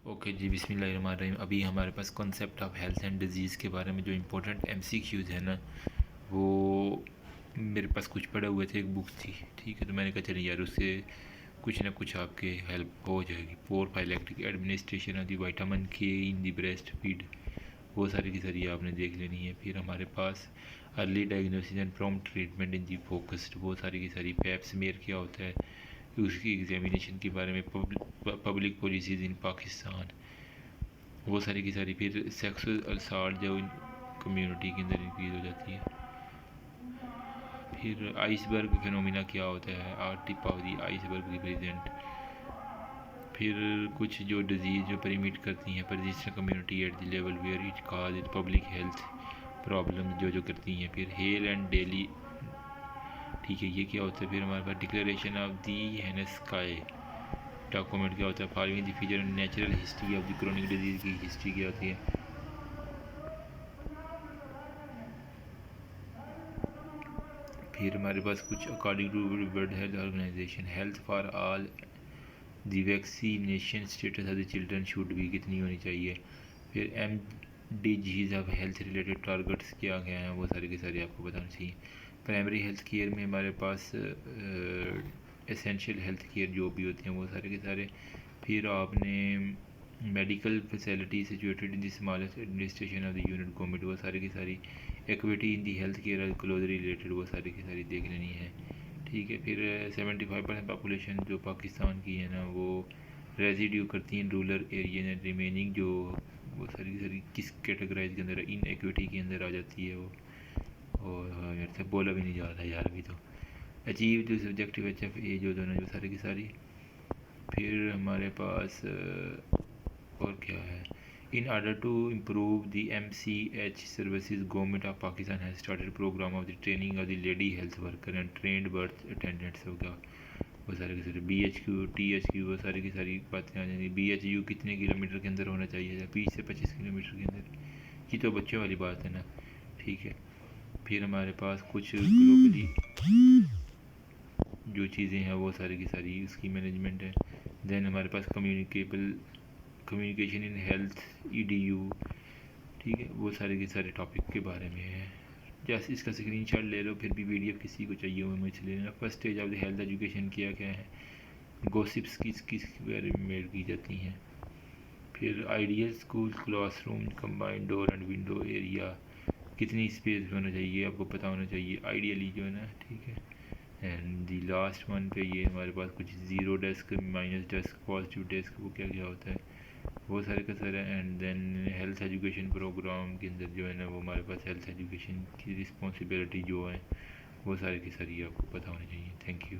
Okay جی، بسم اللہ الرحمن الرحیم۔ ابھی ہمارے پاس concept of health and disease کے بارے میں جو امپورٹنٹ ایم سی کیوز ہیں نا، وہ میرے پاس کچھ پڑے ہوئے تھے، ایک بک تھی، ٹھیک ہے، تو میں نے کہا چلیے یار اس سے کچھ نہ کچھ آپ کے ہیلپ ہو جائے گی۔ پور فائلیکٹک ایڈمنسٹریشن آف دی وائٹامن کے ان دی بریسٹ فیڈ، وہ ساری کی ساری آپ نے دیکھ لینی ہے۔ پھر ہمارے پاس early diagnosis and prompt treatment in the focused, وہ ساری کی ساری۔ پیپ سمیئر کیا ہوتا ہے، اس کی ایگزامینیشن کے بارے میں، پبلک پالیسیز ان پاکستان، وہ ساری کی ساری۔ پھر سیکسول اسالٹ جو کمیونٹی کے اندر انکریز ہو جاتی ہے۔ پھر آئس برگ فینومینا کیا ہوتا ہے، are tip of the iceberg represent. پھر کچھ جو ڈیزیز جو پریمیٹ کرتی ہیں persistent community at the level where it cause it public health problem جو کرتی ہیں۔ پھر ہیل اینڈ ڈیلی، ٹھیک ہے، یہ کیا ہوتا ہے۔ پھر ہمارے پاس declaration of the Helsinki document کیا ہوتا ہے، following the feature and natural history of the chronic disease کی ہسٹری کیا ہوتی ہے۔ پھر ہمارے پاس کچھ according to World Health Organization, health for all, the vaccination status of the children should بھی کتنی ہونی چاہیے۔ پھر M D Gs of health related targets کیا گیا ہیں، وہ سارے کے سارے آپ کو بتانا چاہیے۔ پرائمری ہیلتھ کیئر میں ہمارے پاس اسینشیل ہیلتھ کیئر جو بھی ہوتے ہیں وہ سارے کے سارے۔ پھر آپ نے medical facility situated in the smallest administration of the unit government, وہ سارے کی ساری۔ Equity in the health care closely related, وہ ساری کی ساری دیکھ لینی ہے، ٹھیک ہے۔ پھر 75% پاپولیشن جو پاکستان کی ہے نا، وہ ریزیڈیو کرتی ہیں رورل ایریا، ریمیننگ جو وہ ساری کی ساری کس کیٹیگرائز کے اندر، ان ایکویٹی کے اندر آ جاتی ہے وہ، اور میرے سے بولا بھی نہیں جا رہا یار ابھی تو۔ اچیو جو سبجیکٹیو ایچ ایف اے جو دونوں جو ساری کی ساری۔ پھر ہمارے پاس اور کیا ہے، in order to improve the M C H services government of Pakistan has started program of the training of the lady health worker and trained birth attendants, ہوگا وہ سارے کے سارے۔ B H Q, T H Q, وہ ساری کی ساری باتیں آ جائیں گی۔ بی ایچ یو کتنے کلو میٹر کے اندر ہونا چاہیے، 20 سے 25 کلو میٹر کے اندر، یہ تو بچوں والی بات ہے نا، ٹھیک ہے۔ پھر ہمارے پاس کچھ گلوبلی جو چیزیں ہیں وہ ساری کی ساری اس کی مینجمنٹ ہے۔ دین ہمارے پاس communication in health, E D U, ٹھیک ہے، وہ سارے کے سارے ٹاپک کے بارے میں ہے۔ جیسے اس کا اسکرین شاٹ لے لو، پھر بھی پی ڈی ایف کسی کو چاہیے ہو مجھ سے لے لینا۔ First stage of the health education کیا کیا ہے، گوسپس کس کے بارے میں میڈ کی جاتی ہیں۔ پھر ideal school class room combined door and window area, کتنی اسپیس ہونا چاہیے آپ کو پتہ ہونا چاہیے آئیڈیلی جو ہے نا، ٹھیک ہے۔ اینڈ دی لاسٹ ون پہ یہ ہمارے پاس کچھ zero desk, minus desk, positive desk, وہ کیا کیا ہوتا ہے، وہ سارے کا سارا۔ And then health education program کے اندر جو ہے نا، وہ ہمارے پاس ہیلتھ ایجوکیشن کی رسپانسبلٹی جو ہے وہ سارے کی ساری آپ کو پتہ ہونی چاہیے۔ Thank you.